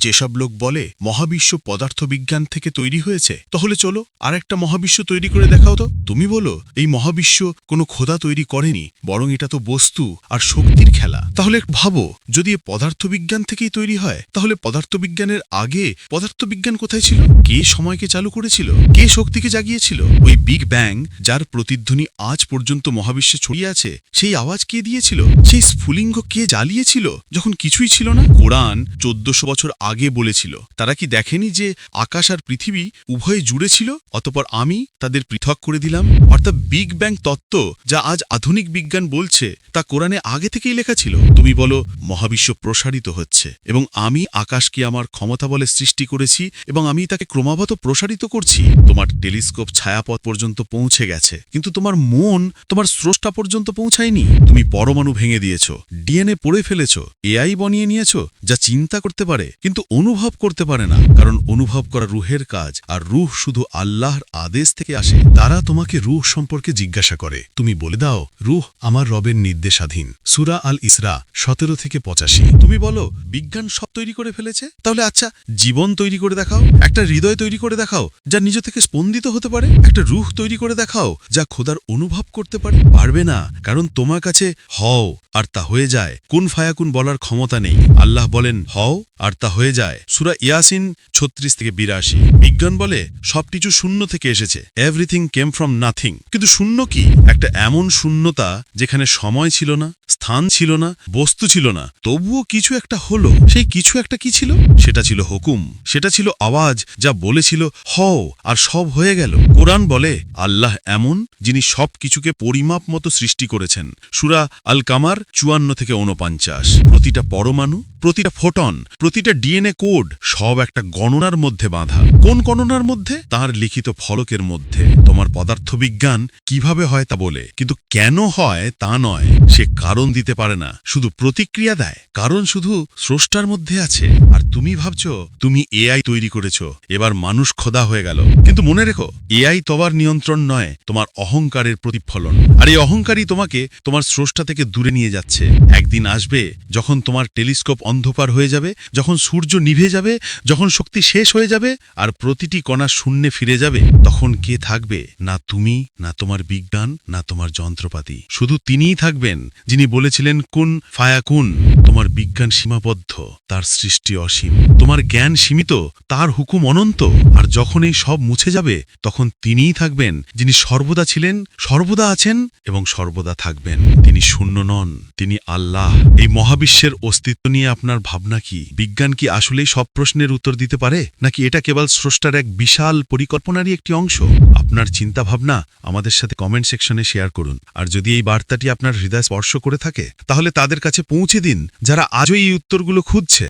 যেসব লোক বলে মহাবিশ্ব পদার্থবিজ্ঞান থেকে তৈরি হয়েছে, তাহলে চলো আর একটা মহাবিশ্ব তৈরি করে দেখাও তো। তুমি বলো এই মহাবিশ্ব কোনো খোদা তৈরি করেনি, বরং এটা তো বস্তু আর শক্তির খেলা। তাহলে ভাবো, যদি এ পদার্থবিজ্ঞান থেকেই তৈরি হয়, তাহলে পদার্থবিজ্ঞানের আগে পদার্থবিজ্ঞান কোথায় ছিল? কে সময়কে চালু করেছিল? কে শক্তিকে জাগিয়েছিল? ওই বিগ ব্যাং যার প্রতিধ্বনি আজ পর্যন্ত মহাবিশ্বে ছড়িয়ে আছে, সেই আওয়াজ কে দিয়েছিল? সেই স্ফুলিঙ্গ কে জ্বালিয়েছিল যখন কিছুই ছিল না? কোরআন 1400 বছর আগে বলেছিল। তারা কি দেখেনি যে আকাশ আর পৃথিবী উভয়ে জুড়ে ছিল? অতঃপর আমি তাদের পৃথক করে দিলাম। অর্থাৎ বিগ ব্যাং তত্ত্ব যা আজ আধুনিক বিজ্ঞান বলছে, তা কোরআনে আগে থেকেই লেখা ছিল। তুমি বলো মহাবিশ্ব প্রসারিত হচ্ছে, এবং আমি আকাশকে আমার ক্ষমতা বলে সৃষ্টি করেছি, এবং আমি তাকে ক্রমাগত প্রসারিত করছি। তোমার টেলিস্কোপ ছায়াপথ পর্যন্ত পৌঁছে গেছে, কিন্তু তোমার মন তোমার স্রষ্টা পর্যন্ত পৌঁছায়নি। তুমি পরমাণু ভেঙে দিয়েছ, ডিএনএ পড়ে ফেলেছ, এআই বানিয়ে নিয়েছ যা চিন্তা করতে পারে কিন্তু অনুভব করতে পারে না, কারণ অনুভব করা রুহের কাজ, আর রুহ শুধু আল্লাহর আদেশ থেকে আসে। তারা তোমাকে রুহ সম্পর্কে জিজ্ঞাসা করে, তুমি বলে দাও রুহ আমার রবের নির্দেশাধীন। সূরা আল ইসরা 17 থেকে 85। তুমি বলো বিজ্ঞান সব তৈরি করে ফেলেছে, তাহলে আচ্ছা জীবন তৈরি করে দেখাও, একটা হৃদয় তৈরি করে দেখাও যা নিজে থেকে স্পন্দিত হতে পারে, একটা রুহ তৈরি করে দেখাও যা খোদার অনুভব করতে পারে। পারবে না, কারণ তোমার কাছে হও আর তা হয়ে যায়, কুন ফায়াকুন বলার ক্ষমতা নেই। আল্লাহ বলেন হও আর তা হয়ে যায়। সূরা ইয়াসিন 36 থেকে 82। বিজ্ঞান বলে সবকিছু শূন্য থেকে এসেছে, এভরিথিং কেম ফ্রম নাথিং। কিন্তু শূন্য কি? একটা এমন শূন্যতা যেখানে সময় ছিল না, স্থান ছিল না, বস্তু ছিল না, তবুও কিছু একটা হলো। সেই কিছু একটা কি ছিল? সেটা ছিল হুকুম, সেটা ছিল আওয়াজ যা বলেছিল হও, আর সব হয়ে গেল। কোরআন বলে আল্লাহ এমন যিনি সব কিছুকে পরিমাপ মতো সৃষ্টি করেছেন। সূরা আল কামার 54 থেকে 49। প্রতিটা পরমাণু, প্রতিটা ফোটন, প্রতিটা ডিএনএ কোড সব একটা গণনার মধ্যে বাঁধা। কোন গণনার মধ্যে? তার লিখিত ফলকের মধ্যে। তোমার পদার্থবিজ্ঞান কিভাবে হয় তা বলে, কিন্তু কেন হয় তা নয়। সে কারণ দিতে পারে না, শুধু প্রতিক্রিয়া দেয়। কারণ শুধু স্রষ্টার মধ্যে আছে। আর তুমি ভাবছ তুমি এআই তৈরি করেছ, এবার মানুষ খোদা হয়ে গেল। কিন্তু মনে রেখো, এআই তোমার নিয়ন্ত্রণ নয়, তোমার অহংকারের প্রতিফলন। আর এই অহংকারই তোমাকে তোমার স্রষ্টা থেকে দূরে নিয়ে যাচ্ছে। একদিন আসবে যখন তোমার টেলিস্কোপ অন্ধকার হয়ে যাবে, যখন সূর্য নিভে যাবে, যখন শক্তি শেষ হয়ে যাবে, আর প্রতিটি কণা শূন্যে ফিরে যাবে। তখন কে থাকবে? না তুমি, না তোমার বিজ্ঞান, না তোমার যন্ত্রপাতি। শুধু তিনিই থাকবেন যিনি বলেছিলেন কুন ফায়াকুন। তোমার বিজ্ঞান সীমাবদ্ধ, তার সৃষ্টি অসীম। তোমার জ্ঞান সীমিত, তার হুকুম অনন্ত। আর যখন এই সব মুছে যাবে, তখন তিনিই থাকবেন যিনি সর্বদা ছিলেন, সর্বদা আছেন এবং সর্বদা থাকবেন। তিনি শূন্য নন, তিনি আল্লাহ। এই মহাবিশ্বের অস্তিত্ব নিয়ে আপনার ভাবনা কি? বিজ্ঞান কি আসলেই সব প্রশ্নের উত্তর দিতে পারে, নাকি এটা কেবল স্রষ্টার এক বিশাল পরিকল্পনারই একটি অংশ? আপনার চিন্তা ভাবনা আমাদের সাথে কমেন্ট সেকশনে শেয়ার করুন। আর যদি এই বার্তাটি আপনার হৃদয় স্পর্শ করে থাকে, তাহলে তাদের কাছে পৌঁছে দিন যারা আজও এই উত্তরগুলো খুঁজছে।